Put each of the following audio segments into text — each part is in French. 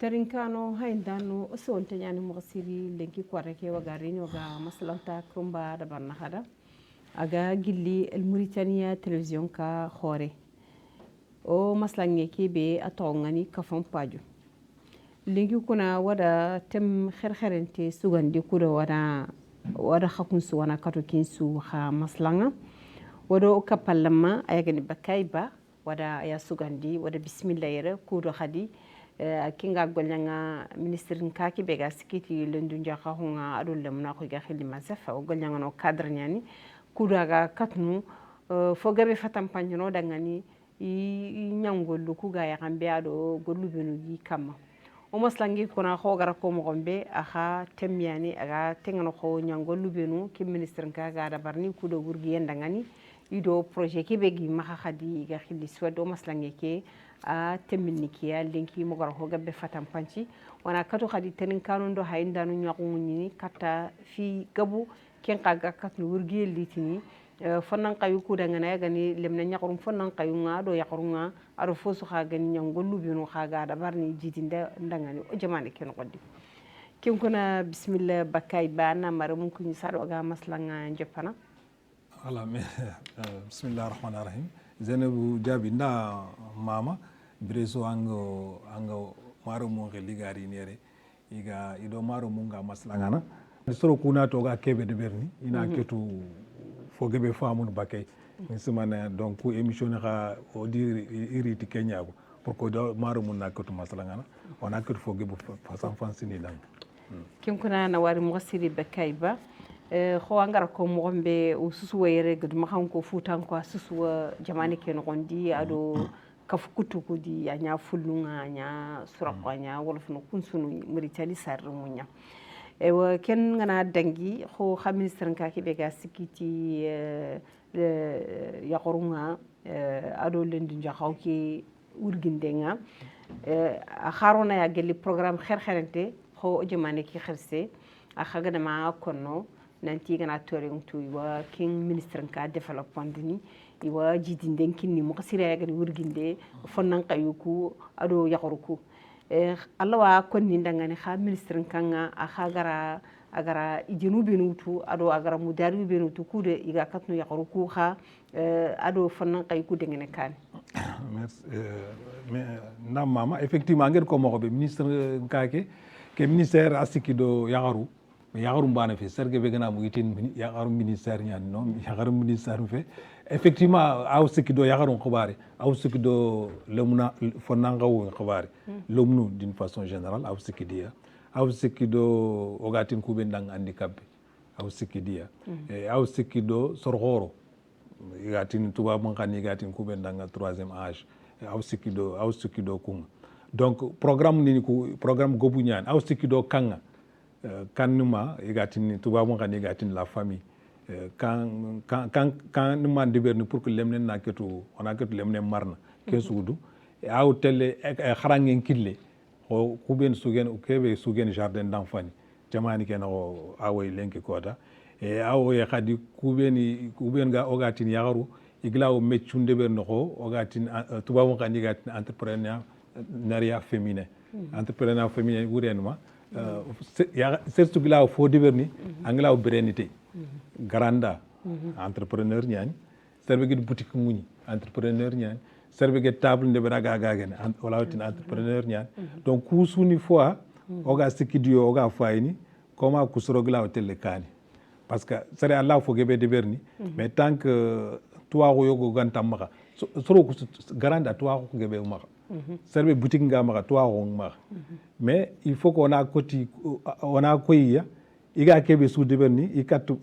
Terinkano haindano osonte nyani mogasiri lenki kwareke wagarini waga maslanta kumba da barna hada aga gilli el Mauritania television ka khore o maslange kebe atongani kafon paju lenki kuna wada tem kherkherente sugandi kuda wada khakunsu wana katokinsu kha maslanga wado kapallama ayagani bakaiba wada aya sugandi wada bismillah yere kudo khadi kinga golnyanga ministre nkaki bega sikiti lendu njaka hunga adu lemna ko ga khili masafa o golnyanga no cadre nyani kudaga katnu fogabe fatam panjino dangani i nyangollu kuga ya kambe ado gollu benu yi kama o maslangi kona khogara ko mo gombe aha temyani aga tengano ko nyangollu benu ki ministre nkaga da barni kudo gurgi yendangani ido projet kebegi maka khadi ga khili swado maslangi ke a teminikia lenki mo garo hoga be fatam panci wana kato khadi tenin kanundo hayndanu nyakunni kata fi gabu ken kaga katnu wurgi litini fonnan kayu ku daga na gani lemna nyakurum fonnan kayu nga do yakurunga aro fosu khaga nyangollu binu khaga da barni jidinde ndangani o jamane ken goddi ken kuna bismillah bakay bana maramun kunni sado ga maslanga njepana ala bismillahir rahmanir rahim Zainabu jabi nda mama breso ango maro mo ligari nere iga ido maro munga maslangana soro kuna to ga kebe de berni ina ketu fogebe famun bakay nismana donc émission ka o dir iriti Kenya ko pour ko do maro mun na ketu maslangana wana ketu fogebe fasan fansini dan kim kuna na wari mo siri bakay ba ko angara ko mo gombe o susu wayre gud ma xam ko futan ko susu jamani ken gondi ado kafukutu kudi anya fulunga anya surakwanya wolof no kunsunu Mauritanie sarmunya ewa ken ngana dangi ko xa ministre nka ki bega sikiti yakorunga ado lendu njaxaw ki urgindenga a kharona ya gelli programme kherkherente ko jamani ki kherse a khaga ma konno nanti gana toring tu wa king ministre nka development ni iwa jidinde kinni mo kasira ya gani wurginde fonnan kayuku ado yakoruku Allah wa konni ndangani kha ministre kanga a khagara agara ijenu benutu ado agara mudari benutu kude iga katnu yakoruku kha ado fonnan kayuku dengene kan merci na mama effectivement ngel ko mo be ministre kake ke ministère asikido yakaru yakaru mbana fe serge be gana mu yitin yakaru ministère nyani non yakaru ministère fe effectivement aw sikido yakaru khobare aw sikido lemuna fonanga wo khobare lomnu d'une façon générale aw sikidia aw sikido ogatin kube ndang handicap aw sikidia e aw sikido sorgoro gatin tuba mon khani gatin kube ndang 3e âge aw sikido kum donc programme ni ko programme gobu nyane aw sikido kanga kanuma igatin tuba mon khani gatin la famille quand nous m'en déberni pour que lemnen na ketu on a ketu lemnen marna kesudu aw tele kharangen kille ko kuben sugen kebe sugen jardin d'enfants jamani ken o away lenki kota e aw e khadi kuben ga ogatin yagaru iglaw meccunde ber no ko ogatin tuba mo kandi gatin entrepreneuriat féminin entrepreneuriat féminin wurenuma surtout glaw fo deberni anglaw berenité garanda entrepreneur nyani serbe gid boutique nguni entrepreneur nyani serbe gid table nde beraga gagen wala tin entrepreneur nyani donc kusuni fois oga sikidio oga fayni koma kusoro gla hotel kani parce que sere Allah fo gebe de berni mais tant que toi ko yogo gantam maka soro garanda toi ko gebe maka serbe boutique nga maka toi ko maka mais il faut qu'on a koti on a koyiya iga kebe sous deberni ikatu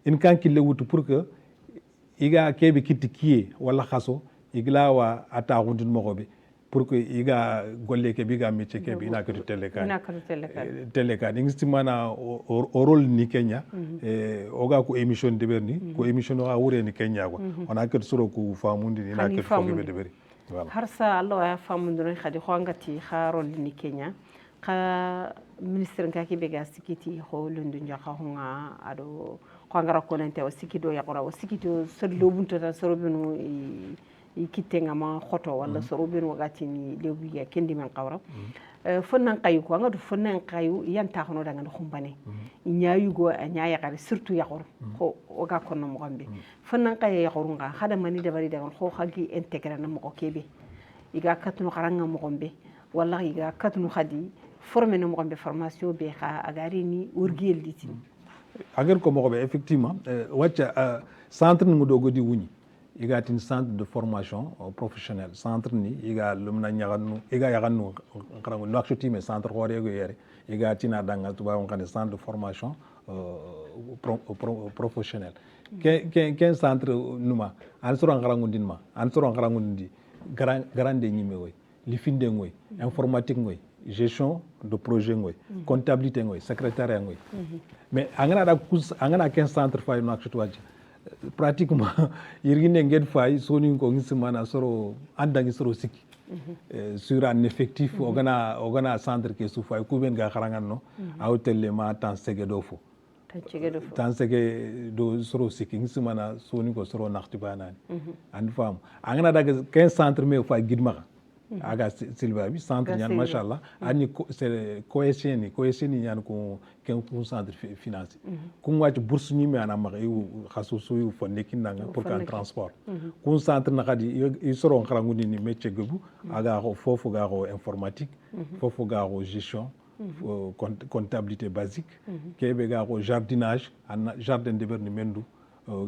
in kanki lewutu pour que iga kebe kitti kiye wala khaso igla wa ata gundun mogobe pour que iga golle ke biga métier ke bi ina ko teleka ngistimana o rôle ni Kenya oga ko émission deberni ko émission o awure ni Kenya ko ona ko suro ko famundi ni na ko fogebe deberi voilà harsa Allah ya famundi khadi khongati kharol ni Kenya ka ministre ka ki bega sikiti ho lundu njaka hunga ado ko ngara ko nante o sikido ya qora o sikito sodlo bunto ta sorobinu i kitenga ma khoto wala sorobinu wagati ni lebu ya kendi man qawra fonnan kayu ko ngadu fonnan kayu yanta hono daga no khumbane nyaayu go nyaaya kare surtout ya qor ko o ga ko no mo gambe fonnan kayu ya qorunga hada mani de bari daga ko khagi intégrer na mo ko kebe iga katno karanga mo gombe walla iga katno khadi formé no mo gombe formation be kha agari ni urgel diti agar ko mo be effectivement wacca centre mu dogo di wuni iga tin centre de formation professionnelle centre ni iga lumna nyaganu iga yaganu karango nakshoti me centre hore go yere iga tina danga tuba on kan centre de formation professionnelle ken centre numa an soro karango dinma an soro karango ndi grande nyime woy li finde ngoy informatique ngoy gestion de projet ngoy comptabilité ngoy secrétariat ngoy mais angana ken centre fay no akshoti waji pratiquement yirgine nged fay soni ko ngismana soro andangi soro siki sur un effectif ogana centre ke su fay ku ben ga kharanganno awtelle ma tan sege do fo tan sege do soro siki ngismana soni ko soro nakti banani and fam angana daga 15 centre me fay gidma aga silva bi centre nyan machallah ani c'est cohésion nyan ko ken ko centre financier ko wati bourse ni me ana ma khasu suyu fo nekinanga pour kan transport ko centre na khadi i soro kharangu ni métier gebu aga fofu ga informatique fofu ga gestion comptabilité basique kebe ga jardinage jardin de verni mendu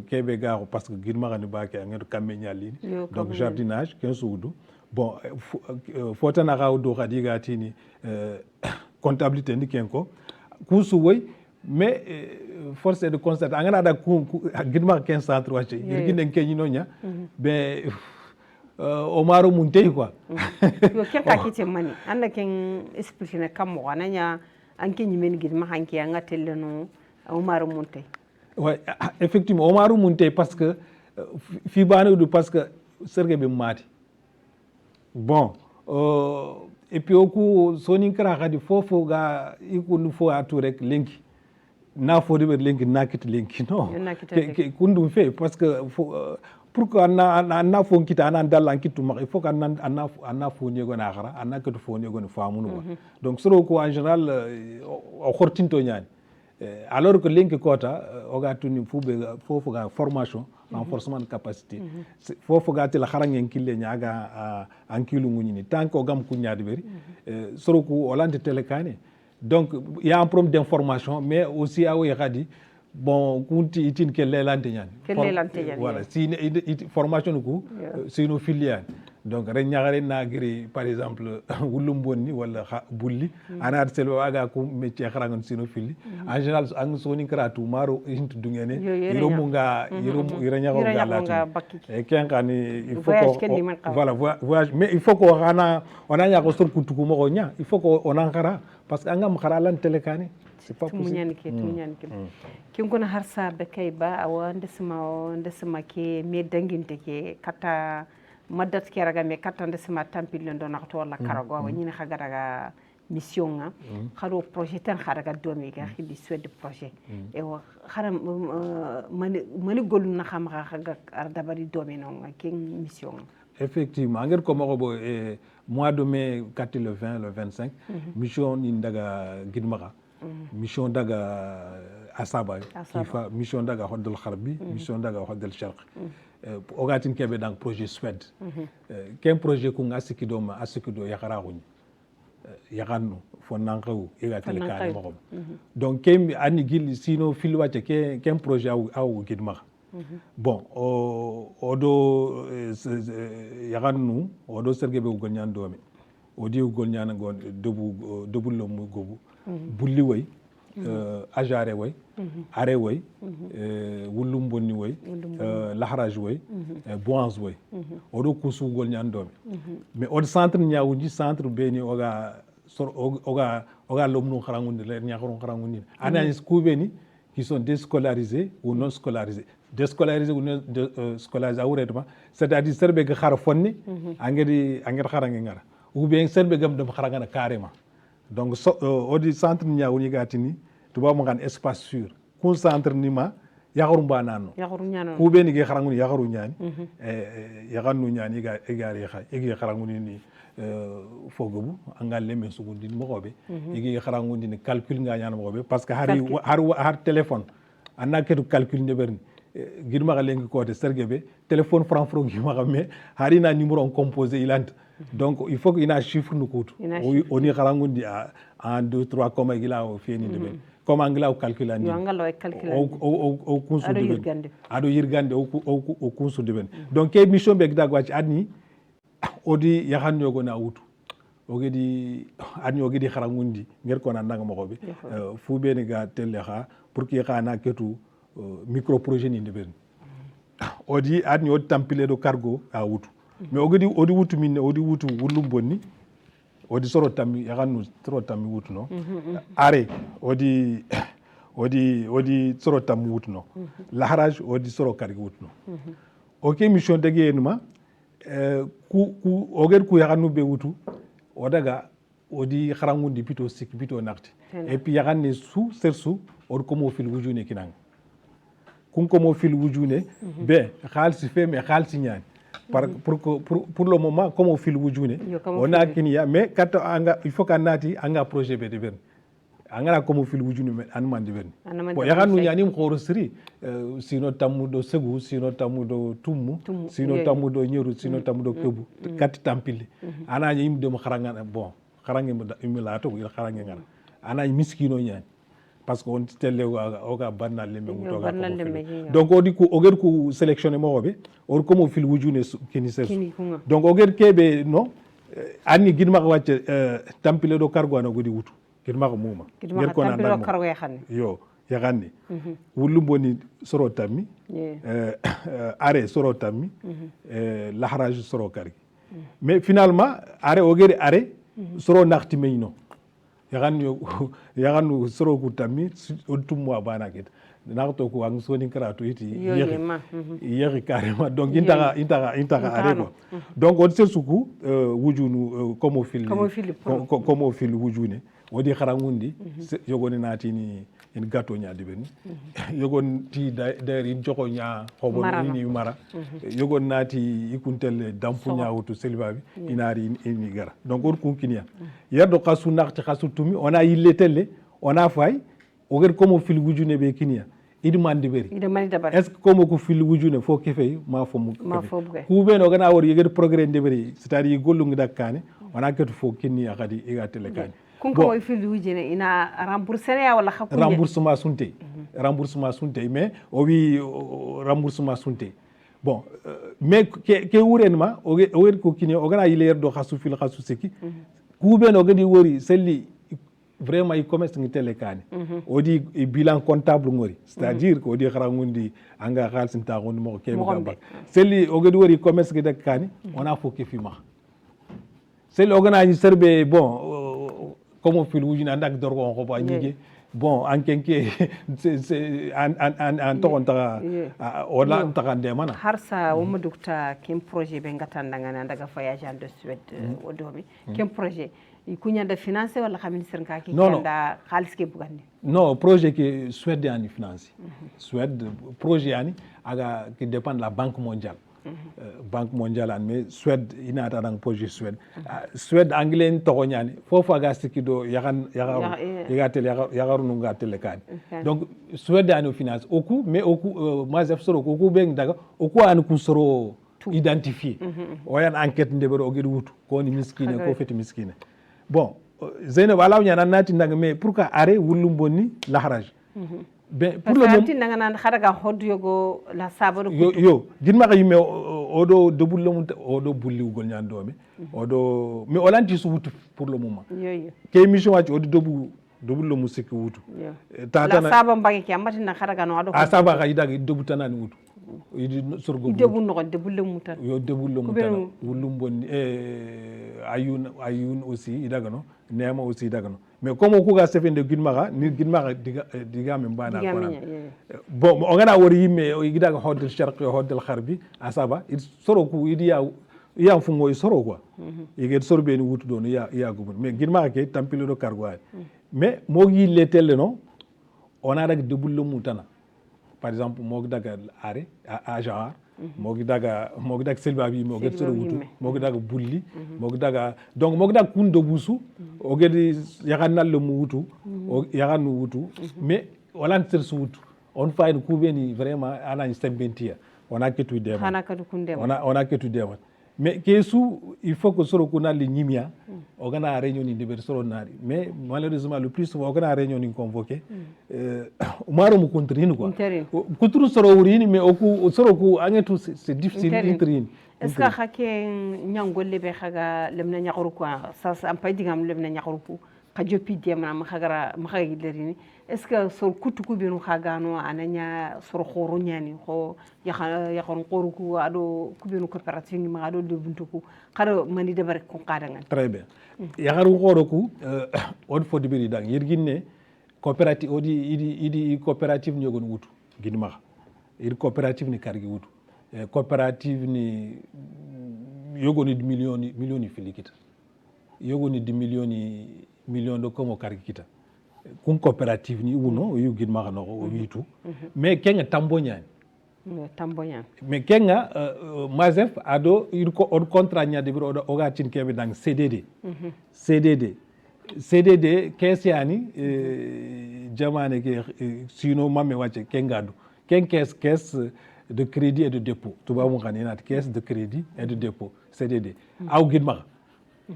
kebe ga parce que girma ni ba ke ngel kamenyali donc jardinage ken suudu bon fotana ga do khadi ga tini comptabilité ni kenko kusu woy mais force est de constater angana da ku girma 15 centre wache yirgine kenyi nonya be omaro muntey quoi yo ken ka kite mani anda ken expliquer na kam mo ananya anke nyimen girma hanki anga telleno omaro muntey ouais effectivement omaro muntey parce que fi banu du parce que serge be mati bon et puis oku soni kra khadi fofo ga ikunu fo atu rek lenki na fo de lenki nakit lenki non kundu fe parce que pour que na fo kita na dalla kitu ma il faut que na fo ni go na khara na kitu fo ni go na famunu donc soro ko en général o khortinto nyani alors que lenki kota o ga tuni fube fofo ga formation renforcement de capacité fofo ga til kharangen kille nyaga an kilu nguni tant que gam kunyadi beri soro ko olante telekane donc il y a un problème d'information mais aussi awo yadi bon kunti itin ke lelante nyani voilà si formation ko sino filiale donc ren ñagare na giri par exemple wulum bonni wala bulli ana selwa aga ko métier kharangon sino fili en général ang soni kratu maro intu dungene iromunga iranyago galatu e kenkani il faut ko voilà voyage mais il faut ko on a ko sur kutuku mo nya il faut ko on ankara parce que angam khara lan telekani c'est pas possible tumunyanike kin kuna harsa be kay ba awa ndesma ke me danginte ke kata madat keraga me katande sama tampil ndo nakto wala karago wa nyina khagaraga mission nga kharo projet tan kharaga domi ga khidi swed projet e wa kharam mani golu na xam khaga ardabari domi non ken mission effectivement ngir ko mako bo mois de mai kati le 20 le 25 mission ni daga gidmaka mission daga asaba kifa mission daga hodol kharbi mission daga hodol sharq ogatin kebe dans projet Suède ken projet ko ngasikido ma asikido yakara ko yakanno fo nankaw igatel kan mo donc kem ani gil sino filwace ken projet aw gidma bon odo yakannu odo sergebe ko nyan domi odi ko nyan gon debu lo mo gobu bulli way ajare way are way wulum bonni way lahraj way boans way odo kusu gol nyan domi mais od centre nyawuji centre beni oga lomnu kharangundi le nyakron kharangundi ana skubeni qui sont déscolarisés ou non scolarisés déscolarisés ou non scolarisés awredma c'est-à-dire serbe ga khar fonni angedi kharangi ngara ou bien serbe gam dum kharangana carrément donc odi centre nya woni gatini tuba mo gan espace sûr kun centre ni ma yagaru banano ku be ni ge kharanguni yagaru nyani yaganu nyani ga egari kha egi kharanguni ni fogobu anga lemme sugundi mo gobe egi kharanguni ni calcul nga nyana mo gobe parce que har téléphone anna ketu calcul ne berni girma ga lengi ko de sergebe téléphone franc gi ma me harina numéro composé ilante donc il faut qu'il y ait un chiffre nous coûte on y kharangundi a 1 2 3 comme gila o fini de comme angla o calculandi o kunsu de ado yirgande o kunsu de ben donc e mission be gida gwaci adni odi yahan yogo na wutu ogedi adni ogedi kharangundi ngir ko nan mo gobe fu be ni ga telle kha pour que khana ketu micro projet ni de ben odi adni o tampile do cargo a wutu mais odi wutu minne odi wutu wullum bonni odi soro tammi yagannu soro tammi wutu no are odi soro tammi wutu no laharaj odi soro kargi wutu no ok mission dege enuma ku ku yagannu be wutu odaga odi kharangundi pito sik pito nakti et puis yaganne su sersu od komo fil wujune kinang kun komo fil wujune be khalsi fe me khalsi nyani pour le moment comme au fil wujune on a kinia mais quand il faut qu'on ati anga projet be de ben anga comme au fil wujune an man de ben bo ya kanu nyani ko siri sino tamudo segu sino tamudo tumu sino tamudo nyeru sino tamudo kebu kat tampile ana nyim de mo kharanga bon kharange mi la to il kharange ngana ana miskino nyani parce que on telle oga banal le memu toga donc odi ko oger ko sélectionner mo be or comme au fil wujune kini ser donc oger kebe no ani gidma ko wacce tampile do cargo na godi wutu gidma ko muma ngel ko nan tampile cargo ya xanni yo ya xanni wulum boni soro tammi are soro tammi lahraj soro kargi mais finalement are oger are soro nakti meyno yagan soro ku tammi otum wa bana ket na to ko ang soni karatu iti yeri carrément donc intaga arego donc on se suku wujunu comme fil wujune wodi kharangundi yogoni nati ni en gato nya dibeni yogon ti d'ailleurs in joko nya hobo ni mara yogon nati ikuntel dampu nya wutu selbabi inari ni gara donc on kunkinia yerdo qasu nakti qasu tumi on a illetelle on a fay oger comme fil wujune be kinia idmandi beri est ce que comme ko fil wujune fo kefey ma fo mu ku be no gana wor yeger progrès de beri c'est à dire gollu ngida kane on a ketu fo kinia khadi iga tele kane kunko fil wujune ina rembourser ya wala khapun remboursement sunte mais o wi remboursement sunte bon mais ke wurenma o wer ko kini o gana yiler do khasu fil khasu seki ku be no gadi wori selli vraiment i commerce ngi tele kane o di bilan comptable ngori c'est à dire ko di kharangundi anga khalsin ta gondi mo ke gamba selli o gadi wori commerce ngi dak kane on a foke fi ma selli o gana ni serbe bon comme fil wujina andak dorgo ko ba nyige bon ankenke c'est en tokonta wala ntaka ndemana harsa woma dukta kim projet be ngatanda ngana daga voyage en de Suède odomi kim projet ikunya da financer wala khamin sirnka ki kanda khalis ke bugandi non projet que Suède yani finance Suède projet yani aga qui dépend de la Banque mondiale Banque mondiale mais Suède ina ta dans projet Suède Suède anglais to nyani fofu aga sikido yagaru nunga tele kan donc Suède ani finance oku mais oku mazef soro oku beng daga oku an ku soro identifier oyan enquête ndebero ogedi wutu ko ni miskine ko feti miskine bon Zainab alaw nyana nati ndanga mais pourquoi arrêt wulum bonni lahraj ben pour le moment ndanga nan khadaga hoddu yogo la sabaro yo ginma kayime odo debulum odo bulli ugol nyandome odo mais olanti su wutu pour le moment ke mission wati odo debulum musiki wutu tata la saba mbangi ki amati na khadaga no ado asaba ka idaga debu tanani wutu idi sorgo debu no debulum mutan yo debulum mutan wulum bonni ayun aussi idaga no nema aussi idaga no mais comme ko ga sefende ginmaga diga men bana kona bon on gana wori yimme o idaga hodel sharqi hodel kharbi asaba soro ku idiya ya fungo isoro quoi iget sorbe ni wutu do ya gumun mais gidma ke tampilo do cargo mais mogi letelle no ona dag debul mutana par exemple mogi daga are a genre mogi daga selba bi mogi soro wutu mogi daga bulli mogi daga donc mogi daga kundo busu o gedi yaganal le wutu o yaganu wutu mais wala nter su wutu on fayni kubeni vraiment ana stembentia on a ketu dem on a ketu dem mais kesu il faut que soro kuna li nyimia o gana réunion ni deber soro nari mais malheureusement le plus souvent o gana réunion ni convoqué maro mu contrin quoi kuturu soro wurini mais oku soro ku angetu c'est difficile intrin est ce que xake nyangolle be xaga lemna nyaxuru quoi ça am pay digam lemna nyaxuru ku kajopi demna ma xagara ma xagi lerini est ce que sor kutuku binu xagano ananya sor khoro nyani ko ya khon qoruku ado kubinu coopérative ni ma ado de buntuku xaro mani de bare ko qadangal très bien ya xaru khoroku on fo de biri dang yirginne coopérative odi idi coopérative nyogon wutu ginma ir coopérative ni kargi wutu coopérative ni yogoni millioni filikita yogoni di million de komo kargi kita kun coopérative ni uno yu ginma no witu mais kenga tambonya mais kenga mazef ado il ko on contrat nya de biro o ga tin kebe dang CDD kesiani jamane ke sino mamme wache kengadu ken caisse de crédit et de dépôt tuba mo kanina caisse de crédit et de dépôt CDD aw ginma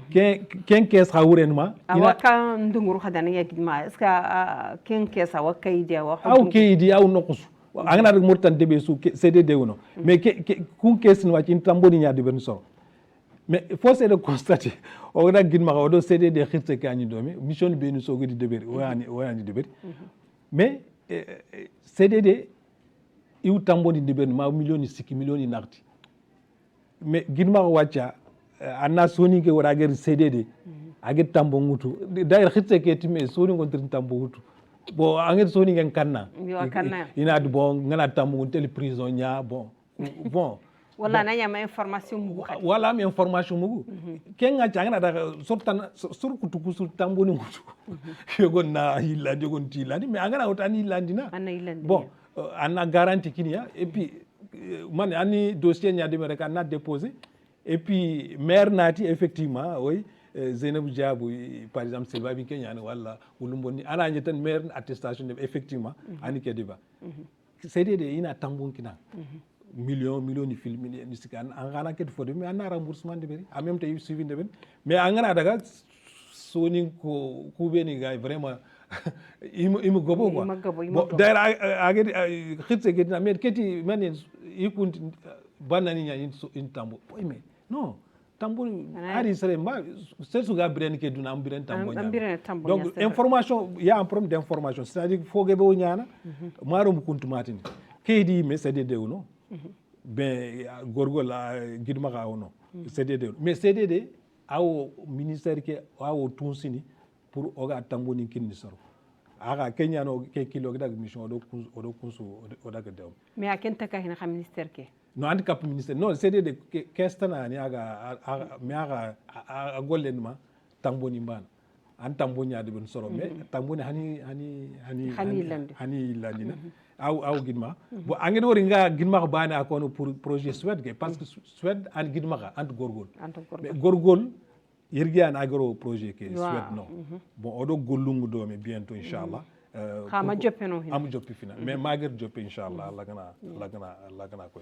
ken caisse hawrenma awa kan ndunguru khadana ya ginma est ce que ken caisse awa kaydi awa aw kaydi aw nokusu angana rek murtan debe su CDD wono mais kun caisse ni wachi tamboni nya de ben so mais force est de constater o da ginma o do CDD xirte kany domi mission be ni sogodi deberi wani deberi mais CDD iw tamboni deberi ma millioni narti mais ginma wacha anna soni ke wara ger CDD agit tambo ngutu dair xirte ke time soni ngon tambo ngutu bo angit soni ngen kanna ina du bon ngana tambo tel prison nya bon wala na nyama information mugu wala mi information mugu kenga changana da sortan sur kutuku sur tamboni mutu yogon na hilandi yogon tilandi mais angana otani hilandi na bon anna garantie kinia et puis man ani dossier nya de mereka na déposé et puis maire nati effectivement oui Zainab Diabou par exemple c'est babi Kenya wala ulumboni ana nyetan maire attestation effectivement ani kediba CDD ina tambon kina million ni film ni sikan angana ket fodé mais ana remboursement de beri en même temps suivi de ben mais angana daga soni ko kubeni gay vraiment imu gobo quoi bon d'ailleurs agedi xitse gedina mais keti manen ikunt banani nya in tambo mais non tambo ari sere ma c'est suga bren ke duna ambren tambo nya donc information il y a un problème d'information c'est-à-dire faut gebe o nyana maro mu kuntumatini kedi mais c'est de no ben gorgol gidma ka wono CDD mais CDD awo ministère ke awo tunsini pour oga tamboni kinni soro aga Kenya no ke kilo dag mission odo kunsu oda ga dem mais akenta ka hina ministère ke no handicap ministère non CDD kestana ni aga me aga gollenma tamboni mbana an tamboni ade ben soro mais tamboni hani landi na aw gidma bo angede wori nga gidma bana ko no pour projet Suède ke parce que Suède an gidma ant gorgol mais gorgol yirgi an agro projet ke Suède non bon odo gollungu do me bientôt inchallah xama joppeno hin am joppi fina mais mager joppi inchallah lagana ko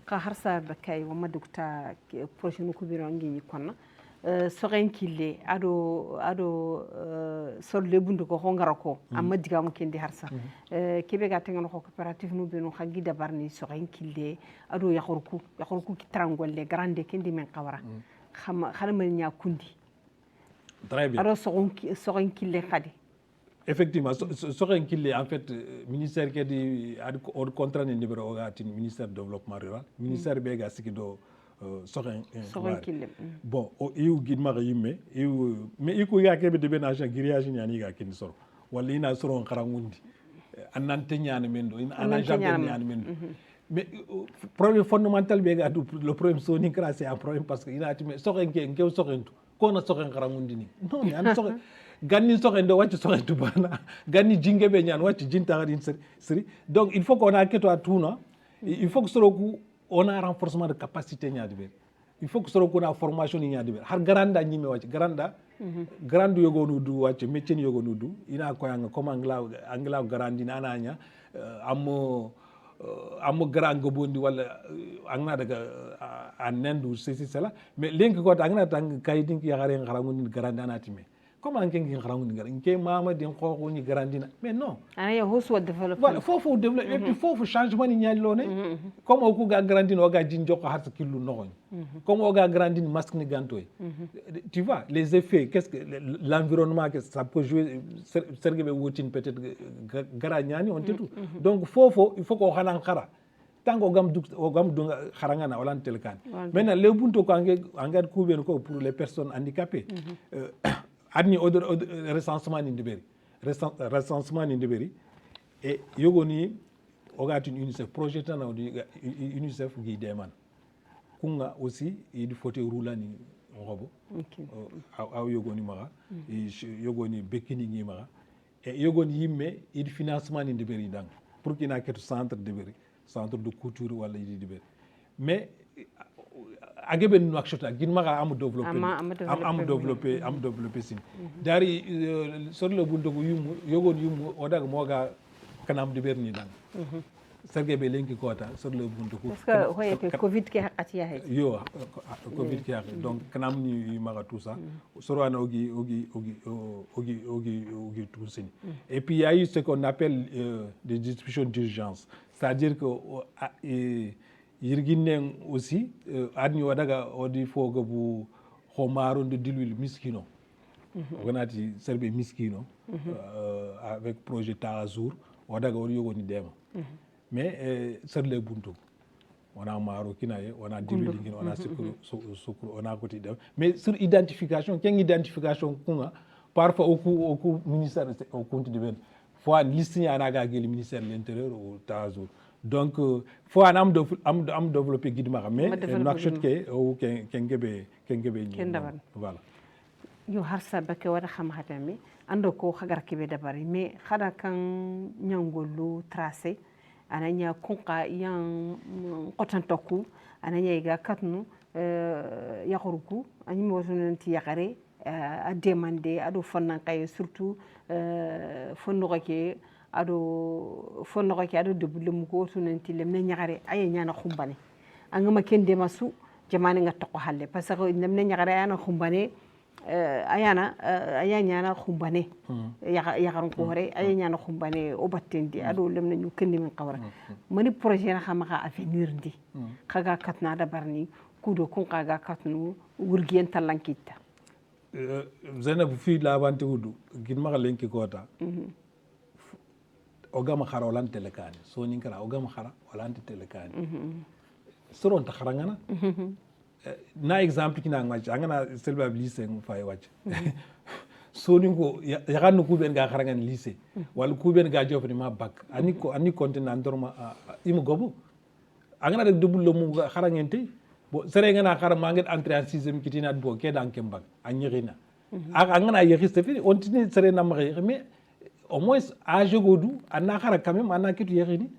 ka harsa bakay wa madukta projet no ko biro ngi konna soren kille ado solle bundu ko hongara ko amma diga mo kendi harsa kebe ga tengo ko coopérative no beno khagi dabarni soren kille ado yakhorku ki trangolle grande kendi men qawara khama nya kundi très bien ado soren kille khadi effectivement soren kille en fait ministère ke di ad contrat ni numéro ga tin ministère du développement rural ministère be ga sikido soren kille bon o iu gidma yimme iu mais iko ya kebe de ben agent grillage nyani ga kin soro wala ina soro ngarangundi anante nyani mendo ina ana jardin nyani mendo mais problème fondamental be ga du le problème soni kra c'est un problème parce que ina ti mais soxen ke ngew soxentu ko na soxen xarangundini non mais an soxen ganni soxen do wacc soxentu bana ganni jinge be ñaan wacc jinta gadin seri donc il faut qu'on a que toi tout non il faut que soroku on a renforcement de capacité ñaadi be il faut que soroku na formation ni ñaadi be har garanda ñime wacc garanda grand yogonu du wacc métier yogonu du ina ko yang comme angla garandi nananya amo grand gobondi wala angna daga anendu ceci cela mais link ko angna tang kayidin ki yagare ngarangu garandi anatime comment ngi ngarangu ni garandi ke mama din xoko ni garandina mais non ana ya hosu development voilà fofu développer et puis fofu changement ni ñal lone comme o ku ga grandi no ga din joko har kilu no comme o ga grandi masque ni gantoy tu vois les effets qu'est-ce que l'environnement que ça peut jouer sergebe wotin peut-être garanyani on tout donc fofu il faut ko xanan xara tango gam du xarangana wala telkan maintenant le bunto ko angad kuben ko pour les personnes handicapées adni recensement ni ndeberi recensement ni ndeberi et yogoni ogati UNICEF projet tan UNICEF gi deman kunga aussi il faut rouler ni ngobo aw yogoni maga yogoni bekini ni maga et yogoni yimme il financement ni ndeberi dang pour qu'il na ketu centre de couture wala di ndeberi mais agebe no akshota gin maga am développer sin dari sur le bunto yumu yogon yumu odaga moga kanam de berni dan sergebe lenki kota sur le bunto ko parce que hoye ke covid ke hakati ya hay yo covid ke hakati donc kanam ni maga tout ça sorwana ogi tout sin et puis il y a eu ce qu'on appelle des discussions d'urgence, c'est-à-dire que yirginen aussi adni wadaga odi foga bu khomaro de dilul miskino oganati serbe miskino avec projet Tazour wadaga odi yogoni dema mais serle buntu wana maro kinaye wana dilul ngino wana sukru wana koti dem mais sur identification ken identification kunga parfois au ministère au compte de ben fois liste ana ga gel ministère de l'intérieur ou Tazour. Donc faut am développer guide mara mais nakshot ke o kengebe voilà yo harsa bake wada xam hatami ando ko khagar kibe dabari mais khada kan nyangolu tracé ananya kunqa yan qotantoku ananya iga katnu yakhruku anyi mosonanti yakare a demander ado fonnan kay surtout fonno ke ado debulum ko tunanti lemne ñagare ay ñana xumbane angama kende masu jamane nga tokko halle parce que lemne ñagare ayana xumbane aya ñana xumbane yaxaron ko hore ay ñana xumbane o battendi ado lemne ñu kendi min qawra mani projet na xama xa avenir ndi xaga katna da barni kudo kun xaga katnu wurgien talankita Zainab fi labante wudu gin ma lenki kota ogama khara wala telekani so nyin kala ogama khara wala telekani soron ta kharangana na exemple kina ngwachi angana selba lycée ngfay wach so ningo yakanu kuben ga kharangan lycée wala kuben ga jofni ma bac ani kontina ndorma imu gobo angana rek debul lo mu kharangente bo sere ngana khara ma nget entrer en 6e kitina bo ke dan kembak anyirina angana yexiste fi on tini sere na ma mais au moins âge godu anna khara quand même anna kitu yexini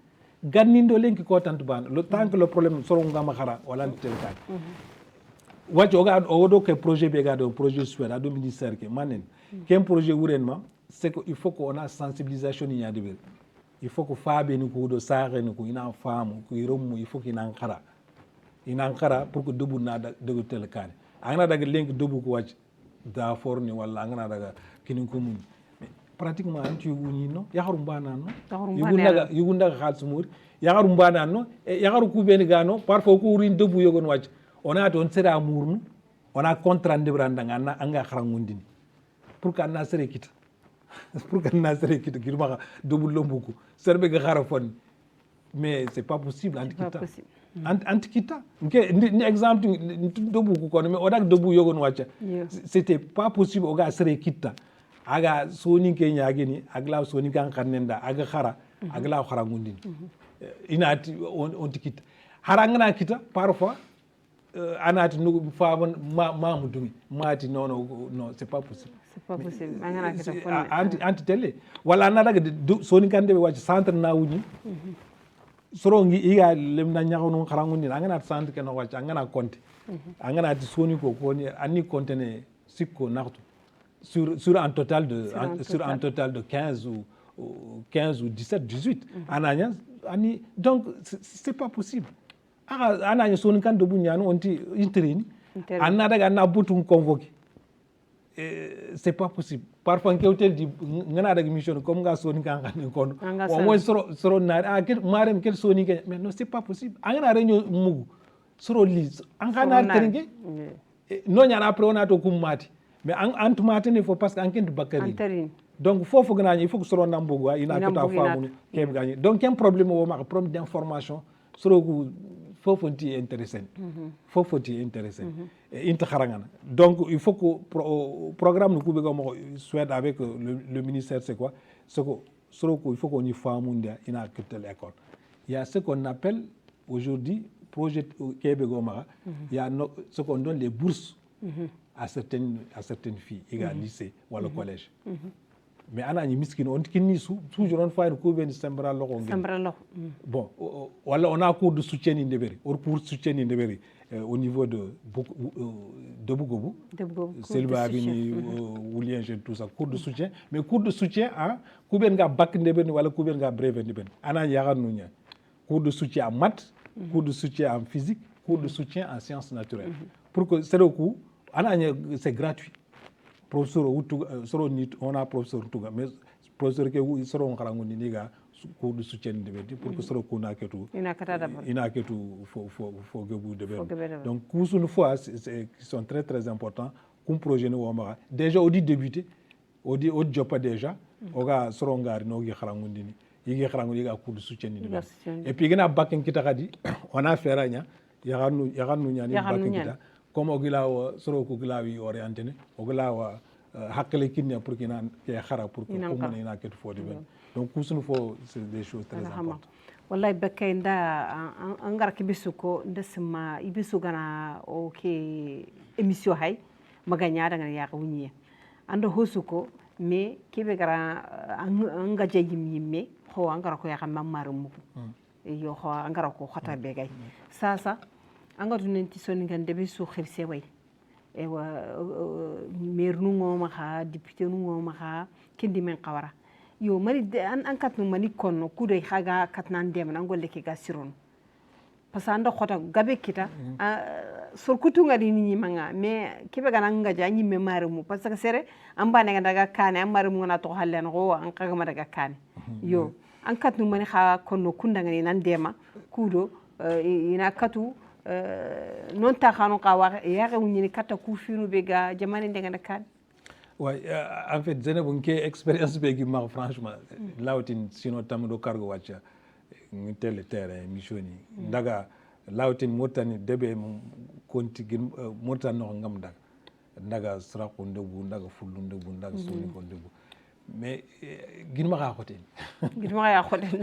gannindo lenki ko tantu ban le temps que le problème soro ngama khara wala telkan wati odo ke projet be gado projet super ado ministère ke manen ken projet wurenma c'est que il faut qu'on a sensibilisation ni yadibel il faut que faabe ni ko do saare ni ko ina faamu ko rommu il faut qu'il ina khara pour que debu na de telkan angana daga lenki debu ko wati da forni wala angana daga kinin ko mun pratiquement anti wuni no yakaru mbana no yugunda khalsumur yakaru mbana no yakaru kubeni gano parfois ko urin debu yogon wati on a don sera murnu on a contrat de brandanga na anga kharangundini pour que na sere kita girma debu lombuku serbe ga kharafon mais c'est pas possible antikita ni exemple debu ko mais odak debu yogon wati c'était pas possible oga sere kita aga soni ke nyaagini agla soni kan kannenda aga khara agla kharangundini inati on tikita harangana kita parfois anati no faban mamudumi mati non c'est pas possible. C'est pas possible. Angana kita anti télé wala na daga soni kande be wacc centre na wuni sorongi iga lemna nyaawno kharangundi angana centre ken wacc angana compte angana ti soni ko ni ani contene sikko nartu sur un total de 15 ou 17 18 ananya ani donc c'est pas possible ananya soni kan do bunyano onti interini anna daga na butun convoqué c'est pas possible parfois ke hotel di ngana daga mission comme nga soni kan kan kono au moins soro na kel marem kel soni ke mais non c'est pas possible angana réunion mugu soro lise angana teringe no nyana après on a to kummati mais antumati ne faut parce que enken bakari donc fofu gna il faut que soro nambogo ina ko ta famu ke gagner donc un problème o ma problème d'information soro ku fofu ti intéressant fofu ti intéressant inta kharangana donc il faut que programme ku be go souhaite avec le ministère c'est quoi c'est que soro ku il faut qu'on y famu ndia ina quitté l'école il y a ce qu'on appelle aujourd'hui projet Québec Omara, il y a ce qu'on donne les bourses à certaines filles, égales lycée ou le collège. Mais on a une miskin, on dit toujours on fait un cours de sembra lo. Bon, voilà, on a un cours de soutien indébéri, au niveau de Bougobou, Selva Avini, Oulien, tout ça, cours de soutien. Mais cours de soutien, combien de bac indébéri ou combien de brève indébéri. On a yaran nounia. Cours de soutien en maths, cours de soutien en physique, cours de soutien en sciences naturelles. Pour que c'est le cours, c'est gratuit. Professeur, on a professeur Touga, mais professeur qui sera en Karangoni Niga, cours de soutien de pour que ce soit qu'on a que tout. Il n'a que tout, faut que vous devez. Donc, cours une fois, qui sont très très importants, comme projet nous Omara. Déjà, au dit débuté, au dit job déjà, on a Sorongari, no Karangoni. Il y a un cours de soutien. Et puis, il y a un bac qui on a fait rien. Il y a un comme ogila soro ko glawi orienté ogila hakale kinne pour qu'il y ait khara pour que comme ina ket fodi ben donc kusunu fo c'est des choses très importantes wallahi bakay nda angar ki bisuko ndesma ibisu gana OK émission hay maganya daga ya kawunye ando hosuko mais kebe gara anga jeyim yimme ho angara ko ya xam mamarum yo ho angara ko khata begay sasa angatu nenti soni ngande be su xirse way e wa maire nu ngoma xa député nu ngoma xa kindi men qawara yo mari an kat nu mani konno kuday xaga katnan dem na ngolle ke ga siron parce que anda xota gabe kita sur kutu ngadi ni manga mais kibe gana ngaja nyi me marumu parce que sere amba ne daga kane am marumu na to hallen go an kaga ma daga kane yo an kat nu mani xa konno kunda ngani nan dema kudo ina katu non ta khanu qawa ya rewni kata ku finu be ga jamane ndenga kan ouais en fait Zainabou ke expérience be gi ma franchement lawtin sino tam do cargo wacha ngi tel terrain missioni daga lawtin motani debe konti gin motani no ngam daga sra ko ndebu daga fullu ndebu daga soni ko ndebu mais ginma ka khoten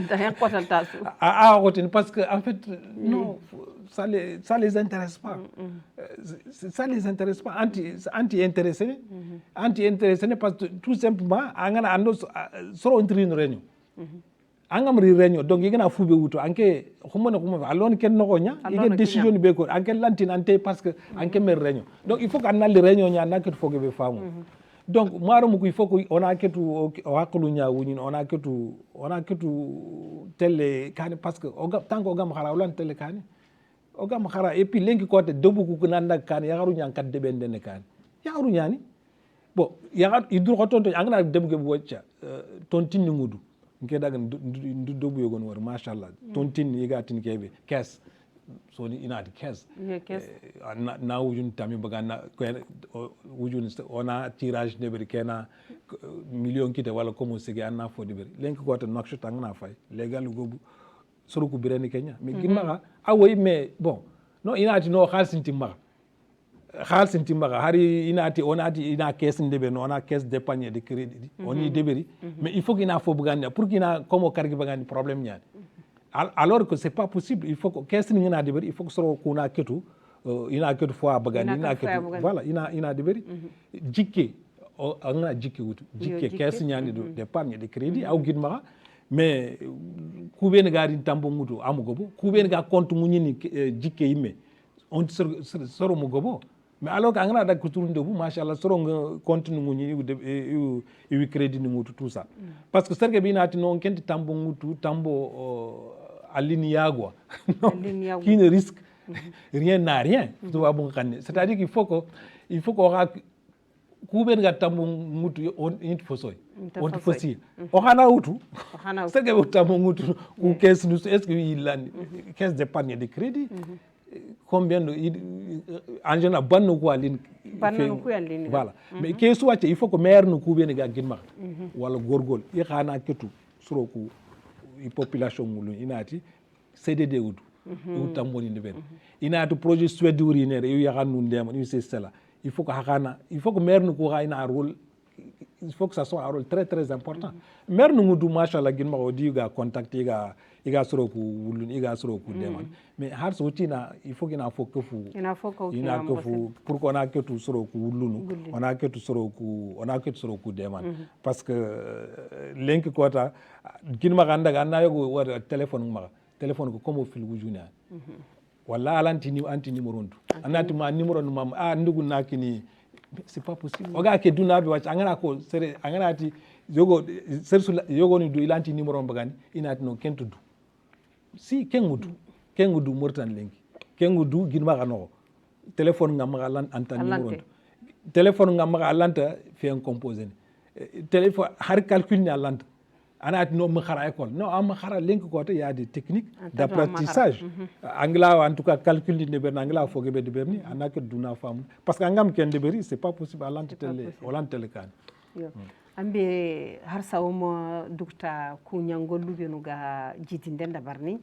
da yan khotan tasu khoten parce que en fait non ça les intéresse pas ça les intéresse pas anti intéressé parce que tout simplement angana ando soro intrine réunion angam réunion donc yigana fube wuto anke khumone alon ken no nya ige décision be ko anke lantine ante parce que anke mer réunion donc il faut qu'on ait réunion nya naket foge be famu donc il faut qu'on a que tout on a que tout tel kan parce que tant qu'on gam khara ulan tel kan o gam khara et puis lenki côté debu ku nanda kan ya garu nyan kat de ben den kan ya garu nyani bon ya idur ko tonto angana debu bu wacca tontin ni ngudu nke daga debu yogon war machallah tontin yiga tin kebe kes so ni ina de kes na wujun tami baga na wujun ona tirage de ber kena million kite wala comme sege anna fo de ber lenk ko tan nakshut angna fay legal gobu soro ku bireni kenya mais ginma awoy mais bon no ina ti no khalsinti maga hari ina ti onati ina caisse ndebe no ona caisse d'épargne de crédit oni deberi mais il faut qu'il na fo buganda pour qu'il na comme kargi bagandi problème nyani alors que c'est pas possible. Il faut que qu'est-ce ni ngana deberi il faut que soro kuna ketu ina ketu fois bagani ina ketu voilà ina deberi jikke angana jikke wutu jikke qu'est-ce nyani d'épargne de crédit au gidma mais kuben gari tambo mutu amugobo kuben ga compte munyini jikke yimme on soro mugobo mais alors que angana da kuturunde bu machallah soro nga compte munyi yu crédit ni mutu tout ça parce que serge bi nati non kenti tambo mutu tambo aline yagwa qui ne risque rien n'a rien c'est-à-dire qu'il faut que kuben ga tambo mutu on fosoy on fosi o xana wutu c'est que tambo mutu ou caisse nous est-ce que il a caisse d'épargne de crédit combien de en général banno ko aline voilà mais caisse wacce il faut que maire no kuben ga ginma wala gorgol i xana ketu suroku population mulu inati CDD wutu tamboni ndeben inati projet suède urinaire yu yaxanu ndema yu c'est cela il faut que maire nous coura un rôle il faut que ça soit un rôle très très important maire nous du machallah gin ma odi ga contact iga soroku wulun iga soroku deman mais har sotina il faut qu'il faut que fu pour qu'on a que tout soroku wulunu on a que tout soroku deman parce que link kota gin ma ganda na yogo wa téléphone ko comme fil wujuna wala anti numéro ndu anati ma numéro no mam ndugu nakini c'est pas possible oga ke dunabe wacc angana ko sere angana ati yogo ni do ilanti numéro mbagani inati no kentudu si kengudu mortan lengi kengudu ginma gano téléphone ngam ga anta numéro téléphone ngam ga alanta fi un composé téléphone har calcul ni alanta anati no ma xara école non am xara link ko te y a des techniques d'apprentissage angla en tout cas calcul ni be angla foge be de berni anaka duna fam parce que angam ken de beri c'est pas possible à l'antele kan ambe har sawmo dukta ku nyangolu be no ga jitinde ndabarni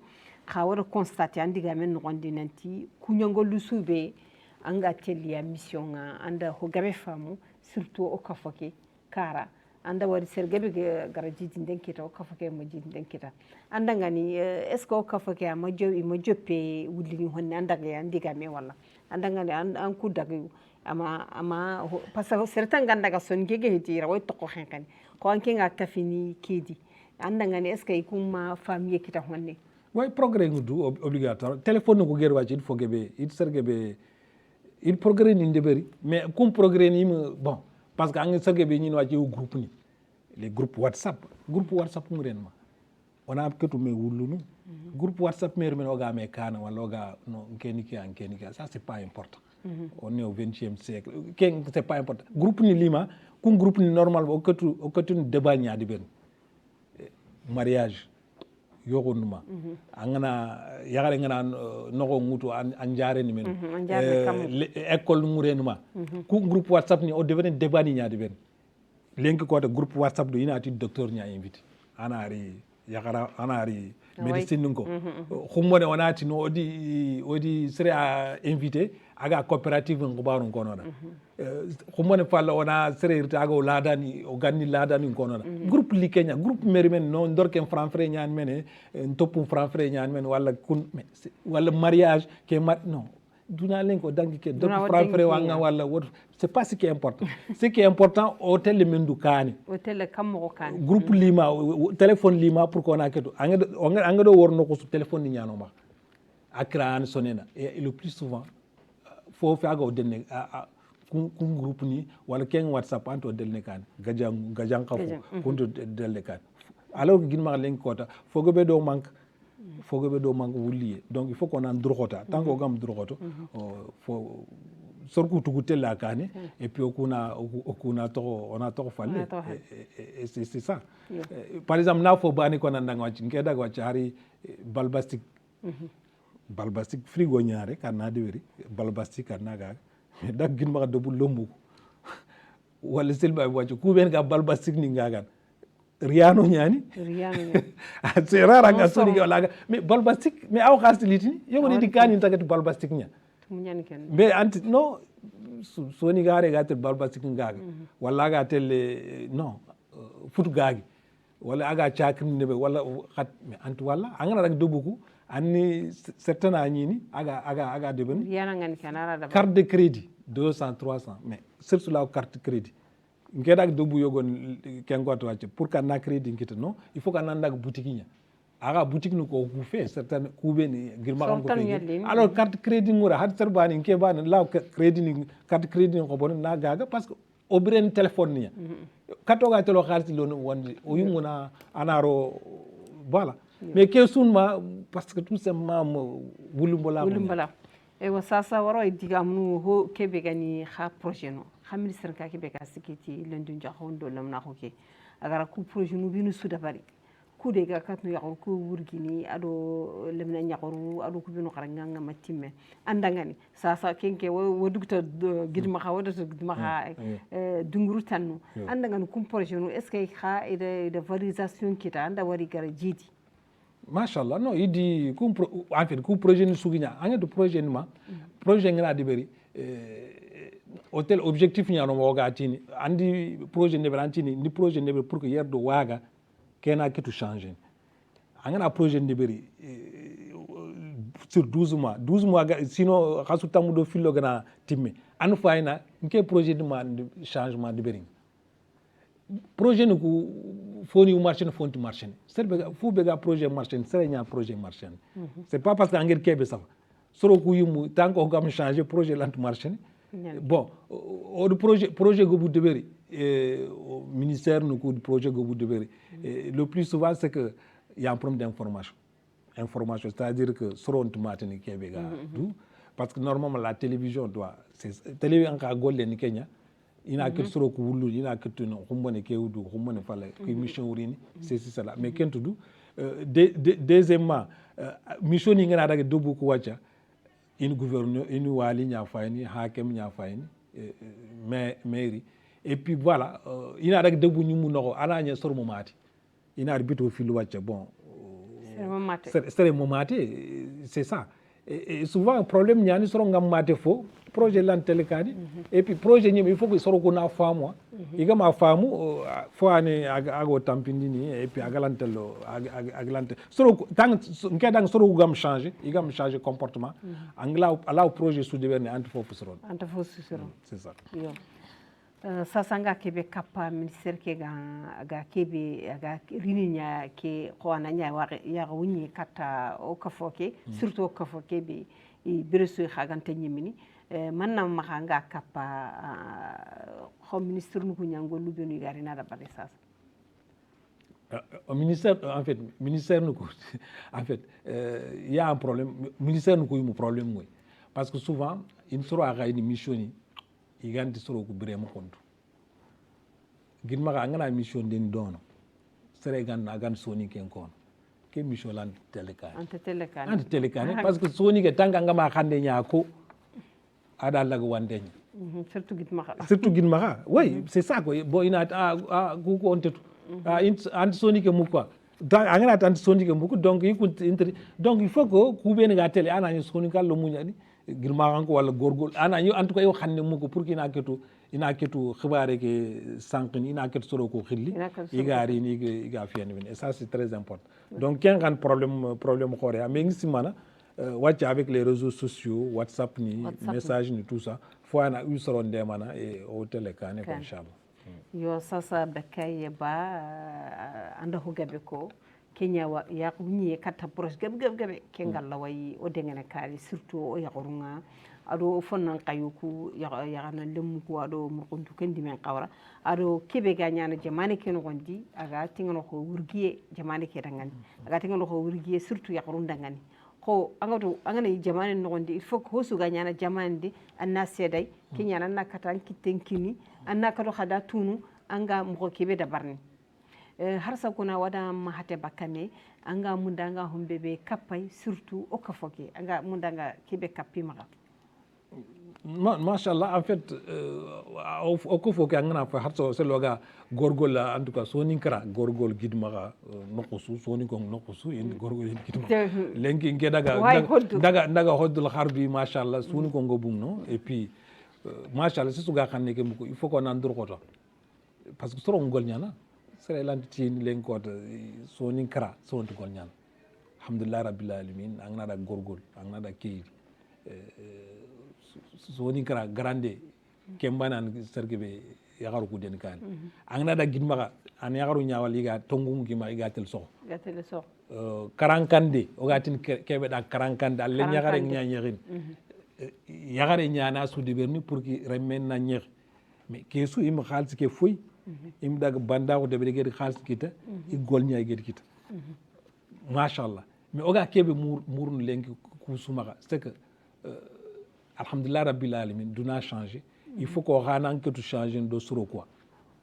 khawara constater andiga men no gondi nanti ku nyangolu sube anga teliya mission anda ho gabe famu surtout o kafoke kara anda wari sergabe gara jitinde kita o kafoke mo jitinde kita anda ngani est ce que o kafoke ma joppe wulini honne anda ga andiga me wala anda ngani an ku dagu ama parce que certain ganda ga son gege hitira way to ko henkani ko anke nga kafini kidi anda ngani est ce que ikuma famille kita honne way progrès ngudu obligatoire téléphone ko ger waji il faut gebe il sergebe il progrès ni ndeberi mais kum progrès ni bon parce que ang sergebe ni waji groupe ni les groupes WhatsApp ngurenma on a que tout me wulunu groupe WhatsApp mer men oga me kana wala oga no keniki ça c'est pas important on est au 20e siècle c'est pas important groupe ni lima kum groupe ni normal o ketu débat nya di ben mariage yogonuma angana yagare ngana noko ngutu anjare ni men école ngurenuma ku groupe WhatsApp ni o devenu débat ni nya di ben lenki ko de groupe WhatsApp do inati docteur nya invité anari yakara anari médecine ngo khumone onati no odi sere a invité aga coopérative ngo baru ko nona khumone falla ona sere irta aga ladani o ganni ladani ko nona groupe li Kenya groupe merimen no ndorken franfré ñaan mene topu franfré ñaan men wala mariage ke non duna len ko dangi ke do franfré wanga wala c'est pas ce qui est important ce qui est important hôtel mendu kani hôtel kam mo kani groupe lima téléphone lima pour qu'on a que anga do worno ko téléphone ni ñano ma akran sonena et le plus souvent faut faire go denné ku groupe ni wala ken WhatsApp anto delne kan gajang kafu kunto delne kan alors que ginma len kota fogo be do manque wulliye donc il faut qu'on en droxota tant qu'on gam droxoto faut sorku tugutel la kane et puis on a to falle et c'est ça par exemple na fo bani ko nan ngwa ci ngeda gwa ci hari balbastic frigo ñaare kan na deweri balbastic kan naga dag gin ma do bu lombu wala selba waccu ku ben ga balbastic ni ngagan riano ñani c'est rare nga soni ga laga mais balbastic mais aw khastiliti yogo ni dikani tagati balbastic nya mais anti no soni gare ga tel balbastic ngaga wala ga tel non futu gagi wala aga chakri nebe wala khat mais antu wala angana rak dobuku anni certain ani aga deben yana ngani kanara da carte de crédit 200 300 mais surtout la carte de crédit ngedak dobu yogon kengoto wacce pour ka na crédit ngita non il faut ka nanda boutique nya aga boutique nu ko ku fe certain ku ben girma ko fe alors carte crédit ngura had serbani nke ban la crédit ni carte crédit ko bon na gaga parce que o bren téléphone ni katoga telo khalti lon wonde o yumuna anaro voilà mais ke sunma parce que tout simplement wulumbala e wa sasa waro digamnu ho kebe gani kha projet no kha ministre ka kebe ka sikiti lendu jahondo lamna ko ke agara ku projet nu binu suda bari ku de ga katnu ya ko wurgini ado lemna nyaqoru ado ku binu xara nganga matimme andangani sasa kenke wo dugta gidma kha wada gidma kha dunguru tannu andangani ku projet nu est ce que kha de valorisation kita anda wari gara jidi machallah non idi en fait ku projet ni suginya anga do projet ni ma projet ngana diberi hôtel objectif nyano mo gatini andi projet ne berantini ni projet ne pour que yerdo waga kena kitu changer angana projet ne beri sur 12 mois sinon khasu tamudo filo gana timme an fayna nke projet de changement de beri projet ni ku foni ou marché fonti marché serbe fu bega projet marché serenya projet marché c'est pas parce que angel kebe ça soro ku yumu tant ko gam changer projet lant marché bon au projet go bu deberi au ministère no ko projet go bu deberi le plus souvent c'est que il y a un problème d'information c'est-à-dire que soro on matini kebe ga du parce que normalement la télévision doit c'est télévision ka golle ni Kenya ina ket soro ko wullu ina ket no xumbone ke wudu xumbone fala ko mission wurini c'est ça mais kentu du deuxièmement mission ni ngana daga dobu ko wacha in gouverneur in wali nya fayni hakem nya fayni mairie et puis voilà ina daga dobu nyumu noko ananya soro mo mati ina bito filu wacha bon c'est mo mati c'est ça et souvent un problème nyani soro ngam mate fo projet lan telekadi et puis projet nyim il faut que soro ko na famu iga ma famu fo ane ago tampindini et puis agalantelo agalante soro tang ngedang soro gam changer igam changer comportement angla ala projet sous deverne ante fo soro c'est ça yo sasanga kebe kappa ministère ke ga kebe ga rininya ke ko ananya ya wunyi kata o kafoke surtout o kafoke be beresu khagante nyimini manna mahanga kappa ho ministre nu kunyango lubenu gari na da bari sasa au ministère en fait ministère nu en fait il y a un problème ministère nu ko mu problème moy parce que souvent il sera ga une mission ni igandi soro ko bire mo kontu gidma ga ngana mission den dono sere ganna gan soni ken kon ke mission lan telekane parce que soni ke tanga ngama khande nyako ada laga wandenya surtout gidma ga oui c'est ça quoi bo ina ku ko ontetu anti soni ke mukwa angana anti soni ke muku donc donc il faut que ku ben ga tele ana soni kallo munyani girma ko wala gorgol ana en tout cas yo xamne muko pour ina ketu xibaare ke sankini ina ketu soro ko xilli igari ni iga fiene et ça c'est très important donc ken gan problème xore mais ngi simana watch avec les réseaux sociaux WhatsApp ni message ni tout ça faut ana u soro ndemana et hôtel kane inchallah yo sasa bakay ba anda ho gabe ko Kenya wa ya kunyi kata proche gabe kengal lawai o dengene kali surtout o yaqorunga ado fonnan kayuku yaqana lemu ko ado murkuntu kendi men qawra ado kebe ganyana jamane ken gondi aga tingano ko wurgiye jamane ke dangani aga tingano ko wurgiye surtout yaqorun dangani ko angani jamane no gondi il faut ko su ganyana jamane di anna seday Kenya nan nakata kitenkini anna kado khada tunu anga mo kebe da barni har sa kuna wada mahate bakane anga mundanga hombebe kapay surtout o kafoke anga mundanga kebe kapi maga machallah en fait o kafoke anga fa har so loga gorgol en tout cas soni kara gorgol gidmaga nokusu soni ko nokusu en gorgol gidmaga lenki nge daga hoddul harbi machallah soni ko ngobum no et puis machallah c'est suga xamne ke il faut qu'on en dur ko parce que soro ngol nyana sere lantin len ko soni kra sonti gol ñan alhamdulillah rabbil alamin angna da gorgol angna da kayidi soni kra grande kembanan sergebe yagaru ku den kan angna da gidmaga an yagaru ñawal yiga tongum gima yiga tel so karankande o gatin kebe da karankande alle ñagare ñañerin yagare ñana su deberni pour que remen na ñex mais kesu im xaalis ke fuy im dag banda ko debe gedi xaalis kita i gol ñay gedi kita machallah mais o ga kebe murun lenki ku sumaga c'est que alhamdulillah rabbil alamin duna changer il faut qu'on rana que tu changer do suro quoi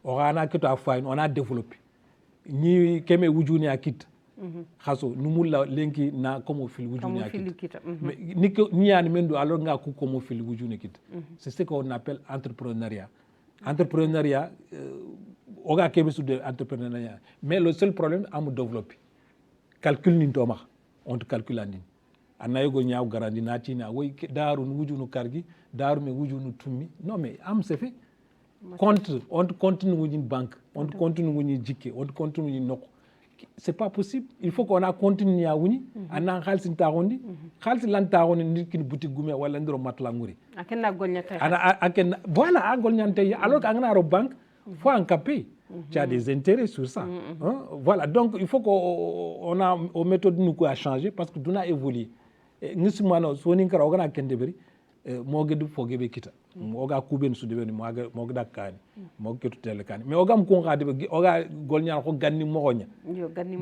o rana que tu a fain on a développé ni keme wujuni akit khaso numulla lenki na comme fil wujuni akit mais ni yani mendo alors nga ku comme fil wujuni akit c'est ce qu'on appelle entrepreneuriat o ga kebe sur de entrepreneuriat mais le seul problème am développer calcul ni to max on te calcule andin anayogo ñaaw garandi natina woy daaru nu wujunu kargi daaru me wujunu tummi non mais am c'est fait compte on continue wujin banque on continue wujin jikke on continue wujin nokko c'est pas possible il faut qu'on a continue ya wuni anan khalsin taxondi khalsin lan taxondi nit kin boutique gume wala ndiro matla nguri akenna golñata ana aken voilà a golñante alors que angana ro banque faut en caper tu as des intérêts sur ça hein? Voilà donc il faut qu'on a aux méthodes nous quoi changer parce que duna évoluer ngismano soni kara ogana kende beri mo gedu fogebe kita oga kuben su debeni mo gada kani mo ketu tele kani mais ogam ko ngade oga golnya ko ganni mo gonya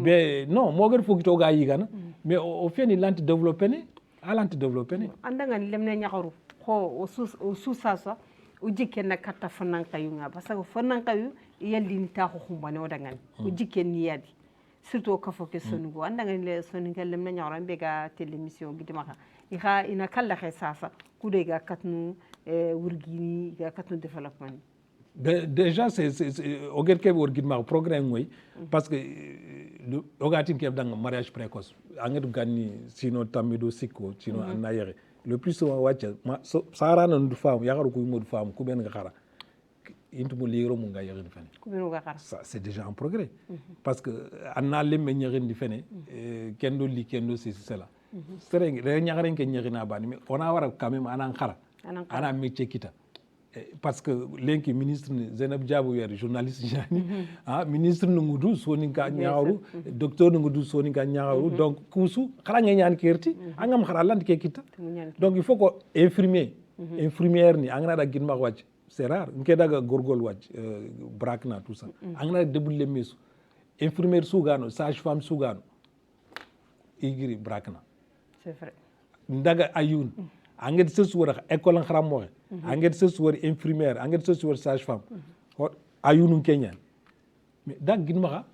be non mo gedu fogito oga yigana mais o feni lanti développer ne alanti développer ne andanga lemne ñaxaru ko o susasa o jikke na katta fanan kayu nga parce que fanan kayu yaldi ni ta ko xumbane o dangan o jikke ni yadi surtout ka fo ke sonugo andanga le soninga lemne ñaxara be ga télémission gidima iha ina kala khesasa kude ga katnu wurgini ga katnu développement déjà c'est oger ke wurgidma programme moy parce que ogatin ke dang mariage précoce angedu ganni sino tamido sikko sino anayere le plus souvent wacce sarana ndu fam yagaru ko modu fam ku ben nga xara intu mo liro mo nga yagin fene ku ben nga xara ça c'est déjà en progrès parce que anna lemme ñagin di fene kendo li kendo c'est cela sereng re ñagaren ke ñagina bani mais on a wara quand même anan xara ana métier kita parce que lenki ministre Zainab Diabo yer journaliste jani ministre ngudu soninka ñaaru docteur ngudu soninka ñaaru donc kusu xara nga ñaan kerti angam xara land ke kita donc il faut que infirmière ni angana da ginma wacc c'est rare nke daga gorgol wacc brakna tout ça angana debulle mesu infirmière sugano sage femme sugano igiri brakna c'est vrai ndaga ayun anged sesu wara école xaram moxe anged sesu wara infirmière anged sesu wara sage femme ayunu kenya mais dag ginmaxa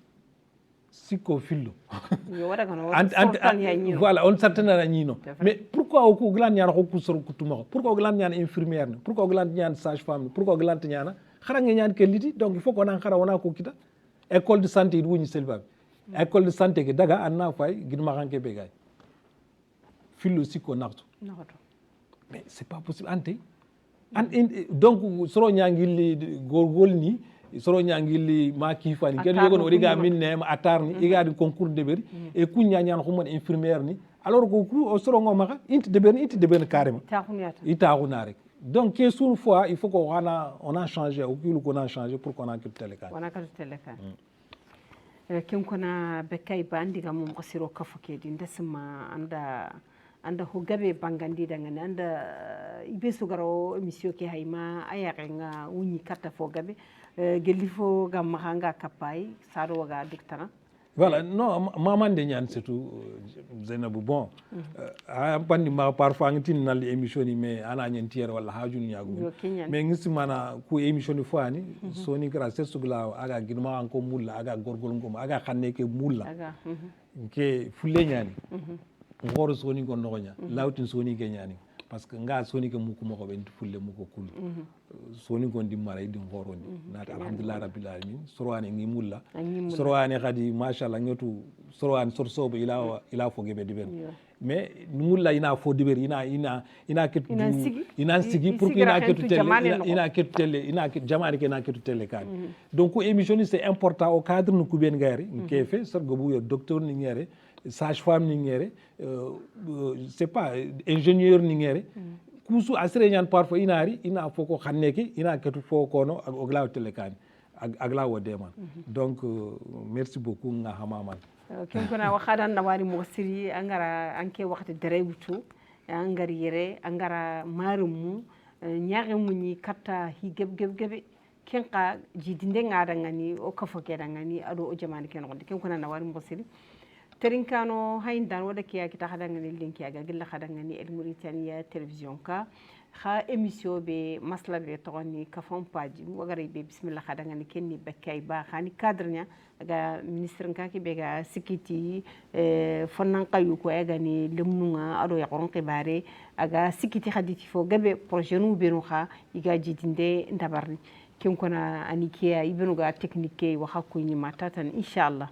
sikko fillo voilà on certainement ñino mais pourquoi o glan ñana ko kusor kutuma pourquoi o glan ñana infirmière pourquoi o glan ñana sage femme pourquoi o glan ñana xara nga ñaan keliti donc il faut qu'on en xara wona ko kita école de santé wuñu selba école de santé ke daga anna fay ginmaxa ke be gay fillo sikko naxtu mais c'est pas possible ante donc soro ñangilli gorgol ni soro ñangilli ma kifani ken yogon o diga min ne atar ni iga di concours de beri et ku ñaan ko mon infirmière ni alors ko ku o soro ngoma inti de beri carrément itaxuna rek donc que une fois il faut qu'on a changé au kilo qu'on a changé pour qu'on a quitté le cas on a quitté le cas kem kona bekay bandi ga mum qasiro kafuke di ndesma anda ho gabe bangandi dangane anda ibe sugaro emission ke hayma ayarenga wuni kata fo gabe gelifo gam mahanga kapai saro ga diktana voilà non maman de ñaan surtout Zainabou bon a bandi ma parfois ngitin nal émission ni mais ana ñen tiere wala hajun ñagu mais ngisi mana ku émission ni fani soni grâce sugla aga ginma ko mulla aga gorgol ngom aga xanne ke mulla ke fulle ñani ngoro soni ko nogonya lawtin soni ke ñani parce que nga soni ke muko mako ben fulle muko kul soni ko dimmara idi ngoro ni nata alhamdulillah rabbil alamin sorwane ngi mulla sorwane khadi machallah ngotu sorwane sorsobe ila fo gebe diben mais mulla ina fo diber ina ketu ina sigi pour que ina ketu tele jamani ke ina ketu tele kan donc émission ni c'est important au cadre nu kuben ngari kefe sargo bu yo docteur ni ngere sage femme ni ngere c'est pas ingénieur ni ngere kusu asre nyan parfois ina fo ko xanneki ina ketu fo kono ak oglaw tele kan ak la wo deman donc merci beaucoup nga hamaman ken kona waxadan na wari mo siri angara anke waxti derebutu angari yere angara marumu ñaaxemu ni katta hi geb ken ka jidinde ngada ngani o kafo ke ngani ado o jamani ken gonde ken kona na wari mo siri terinkano hayndan wada kiya kita hadangani linki aga gilla hadangani el Mauritania television ka ha émission be masla be togoni kafon paji wagare be bismillah hadangani kenni bekkay ba hani cadre nya aga ministre ngaki be ga sikiti fonnan qayu ko egani lemnunga ado ya qoron qibare aga sikiti haditi fo gabe projet nu be no ha iga jidinde ndabarni ken kona anikiya ibenu ga technique wa hakku ni matatan inshallah